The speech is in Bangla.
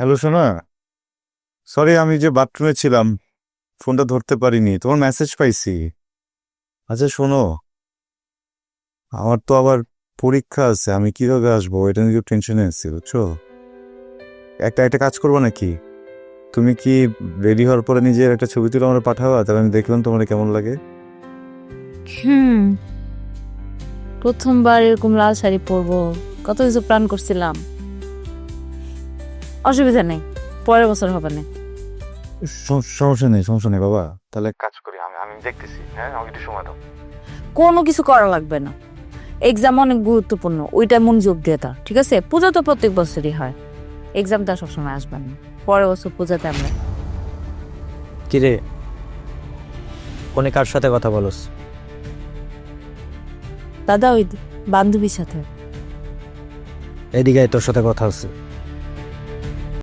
হ্যালো সোনা, সরি আমি যে বাথরুমে ছিলাম ফোনটা ধরতে পারিনি, তোমার মেসেজ পাইছি। আচ্ছা শোনো, আমার তো আবার পরীক্ষা আছে, আমি কিভাবে আসবো এটা নিয়ে টেনশনে আছি বুঝছো। একটা একটা কাজ করবো নাকি, তুমি কি রেডি হওয়ার পরে নিজের একটা ছবি তুলে আমার পাঠাবা, তাহলে আমি দেখলাম তোমার কেমন লাগে। হুম। প্রথমবার এরকম লাল শাড়ি পরবো, কত কিছু প্ল্যান করছিলাম। অসুবিধা নেই, পরের বছর হবে না। সমস্যা নেই বাবা, তাহলে এক কাজ করি, আমি আমি দেখতেছি। হ্যাঁ, আমাকে একটু সময় দাও। কোনো কিছু করা লাগবে না, এক্সাম অনেক গুরুত্বপূর্ণ, ওইটা মনোযোগ দিয়ে দাও, ঠিক আছে? পূজা তো প্রত্যেক বছরই হয়, এক্সামটা সবসময় আসবে না। পরের বছর পূজাতে আমরা। কিরে, কোনে কার সাথে কথা বলস? দাদা ওই বান্ধবীর সাথে। এদিকে আয়, তোর সাথে কথা আছে।